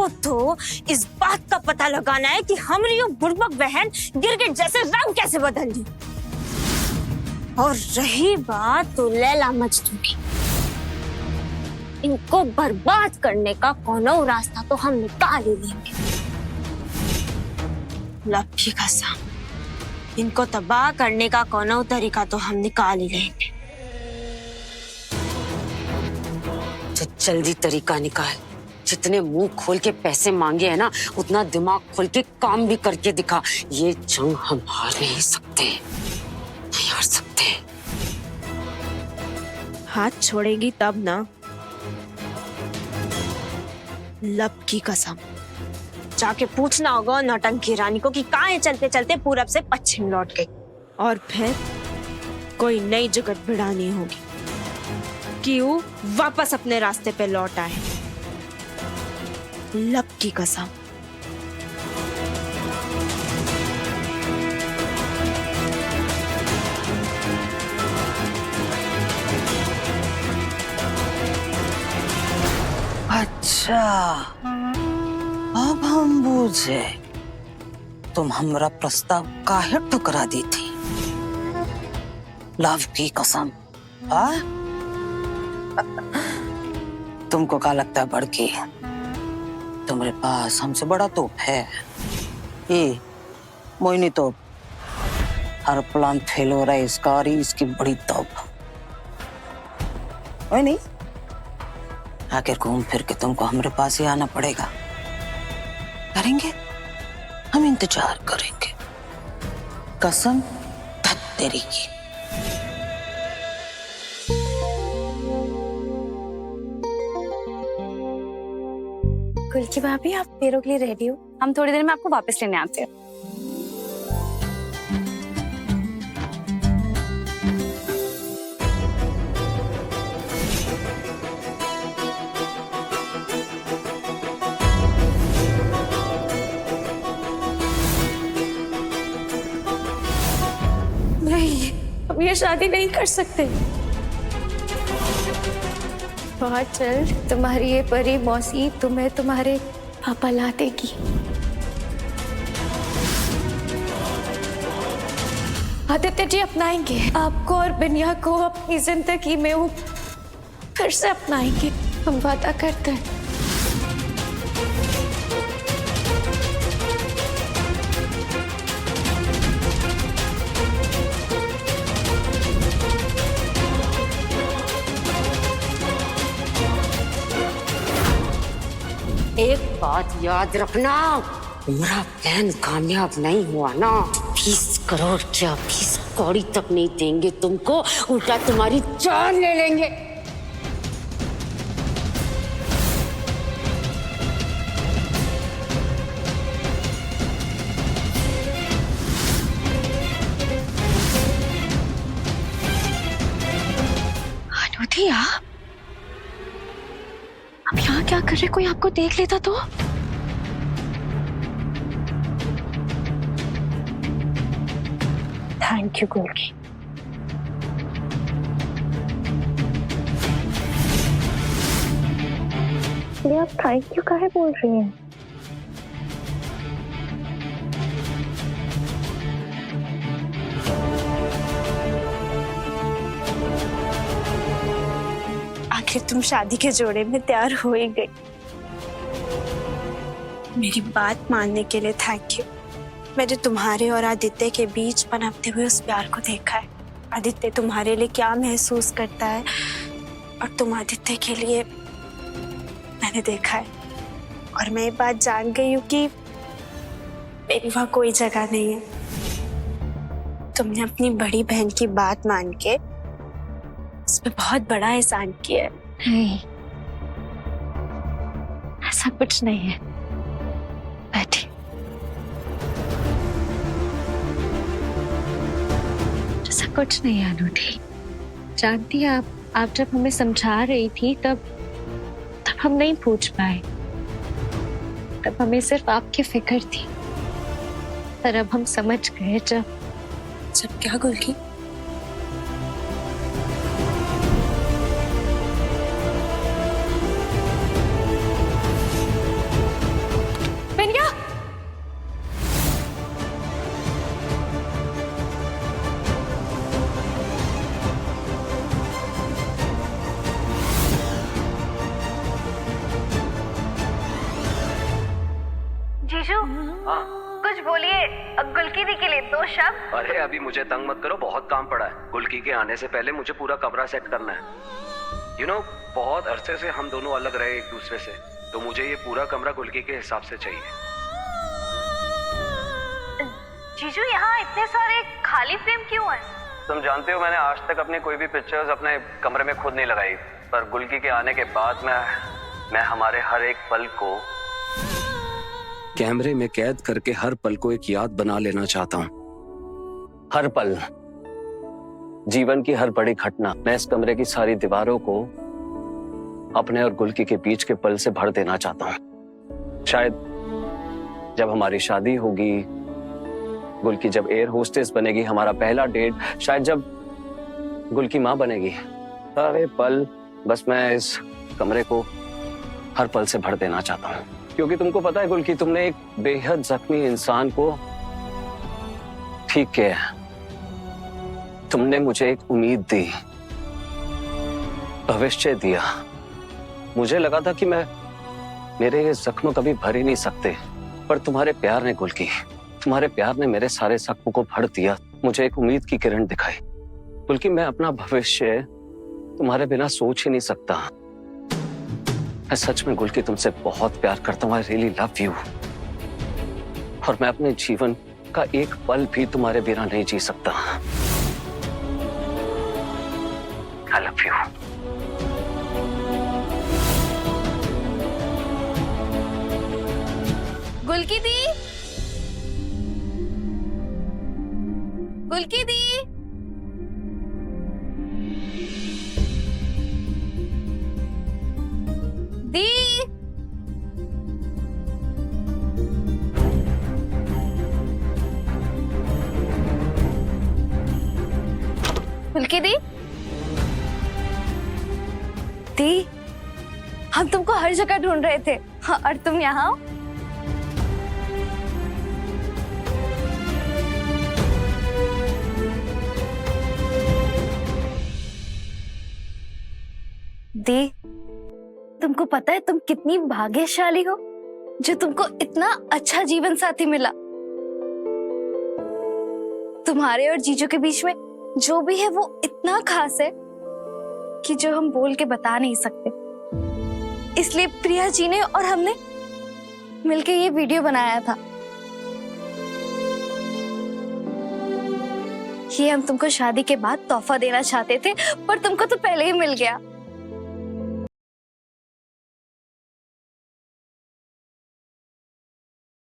आपको तो इस बात का पता लगाना है कि हमारी ये बुड़बक बहन गिरगिट जैसे रंग कैसे बदल ली। और रही बात तो लैला मजनू की, इनको बर्बाद करने का कोनो रास्ता तो हम निकाल ही लेंगे। लब की कसम, इनको तबाह करने का कोनो तरीका तो हम निकाल ही लेंगे। तो जल्दी तरीका निकाल। जितने मुंह खोल के पैसे मांगे हैं ना, उतना दिमाग खोल के काम भी करके दिखा। ये जंग हम हार नहीं सकते, नहीं हार सकते। हाथ छोड़ेगी तब ना। लब की कसम, जाके पूछना होगा नौटंकी रानी को कि कहाँ है चलते चलते पूरब से पश्चिम लौट गई। और फिर कोई नई जुगत भिड़ानी होगी कि वो वापस अपने रास्ते पे लौट आए। लब की कसम। अच्छा, अब हम बूझे तुम हमरा प्रस्ताव काहे ठुकरा दी थी। लव की कसम। तुमको क्या लगता है बड़की, तुम्हारे पास हमसे बड़ा तोप है? ये मोहिनी तो हर प्लान फेल हो रहा है इसका, और इसकी बड़ी तोप है नहीं। आखिर घूम फिर के तुमको हमारे पास ही आना पड़ेगा। करेंगे, हम इंतजार करेंगे। कसम तेरी की। गुलकी भाभी, आप पैरों के लिए रेडी हो? हम थोड़ी देर में आपको वापस लेने आते हैं। नहीं, हम ये शादी नहीं कर सकते। बहुत जल्द तुम्हारी ये परी मौसी तुम्हें तुम्हारे पापा ला देगी। आदित्य जी अपनाएंगे आपको और बिनिया को अपनी जिंदगी में, वो फिर से अपनाएंगे, हम वादा करते हैं। एक बात याद रखना, मेरा प्लान कामयाब नहीं हुआ ना, 20 करोड़ क्या 20 कौड़ी तक नहीं देंगे तुमको, उल्टा तुम्हारी जान ले लेंगे। अनुधि, आप यहाँ क्या कर रहे? कोई आपको देख लेता तो? Thank you गुलकी। ये आप थैंक यू काहे बोल रही हैं? आखिर तुम शादी के जोड़े में तैयार हो ही गई। मेरी बात मानने के लिए थैंक यू। मैंने तुम्हारे और आदित्य के बीच पनपते हुए उस प्यार को देखा है। आदित्य तुम्हारे लिए क्या महसूस करता है और तुम आदित्य के लिए, मैंने देखा है। और मैं ये बात जान गई हूँ कि मेरी वहां कोई जगह नहीं है। तुमने अपनी बड़ी बहन की बात मान के उस पर बहुत बड़ा एहसान किया है। नहीं, ऐसा कुछ नहीं है। बैठी। ऐसा कुछ नहीं है अनुधि। जानती है, आप जब हमें समझा रही थी तब हम नहीं पूछ पाए। तब हमें सिर्फ आपकी फिक्र थी, पर अब हम समझ गए। जब क्या गुलकी? गुलकी दी के लिए 2 शब्द। अरे अभी मुझे तंग मत करो, बहुत काम पड़ा है। गुलकी के आने से पहले मुझे पूरा कमरा सेट करना है। यू नो, बहुत अरसे से हम दोनों अलग रहे एक दूसरे से, तो मुझे ये पूरा कमरा गुलकी के हिसाब से चाहिए। जीजू, यहाँ इतने सारे खाली फ्रेम क्यों हैं? तुम जानते हो, मैंने आज तक अपनी कोई भी पिक्चर्स अपने कमरे में खुद नहीं लगाई, पर गुलकी के आने के बाद मैं हमारे हर एक पल को कैमरे में कैद करके हर पल को एक याद बना लेना चाहता हूँ। हर पल, जीवन की हर बड़ी घटना, मैं इस कमरे की सारी दीवारों को अपने और गुलकी के बीच के पल से भर देना चाहता हूँ। शायद जब हमारी शादी होगी, गुलकी जब एयर होस्टेस बनेगी, हमारा पहला डेट, शायद जब गुलकी माँ बनेगी, सारे पल बस मैं इस कमरे को हर पल से भर देना चाहता हूँ। क्योंकि तुमको पता है गुलकी, तुमने एक बेहद जख्मी इंसान को ठीक किया। तुमने मुझे एक उम्मीद दी, भविष्य दिया। मुझे लगा था कि मेरे ये जख्म कभी भर ही नहीं सकते, पर तुम्हारे प्यार ने गुलकी, तुम्हारे प्यार ने मेरे सारे जख्मों को भर दिया, मुझे एक उम्मीद की किरण दिखाई। गुलकी, मैं अपना भविष्य तुम्हारे बिना सोच ही नहीं सकता। मैं सच में गुलकी तुमसे बहुत प्यार करता हूँ। I really love you. और मैं अपने जीवन का एक पल भी तुम्हारे बिना नहीं जी सकता। I love you. गुलकी दी, गुलकी दी, दी, गुलकी दी, दी, हम तुमको हर जगह ढूंढ रहे थे। हाँ, और तुम यहाँ हो? दी, तुमको पता है तुम कितनी भाग्यशाली हो जो तुमको इतना अच्छा जीवन साथी मिला। तुम्हारे और जीजू के बीच में जो भी है वो इतना खास है कि जो हम बोल के बता नहीं सकते। इसलिए प्रिया जी ने और हमने मिलके ये वीडियो बनाया था। ये हम तुमको शादी के बाद तोहफा देना चाहते थे, पर तुमको तो पहले ही मिल गया।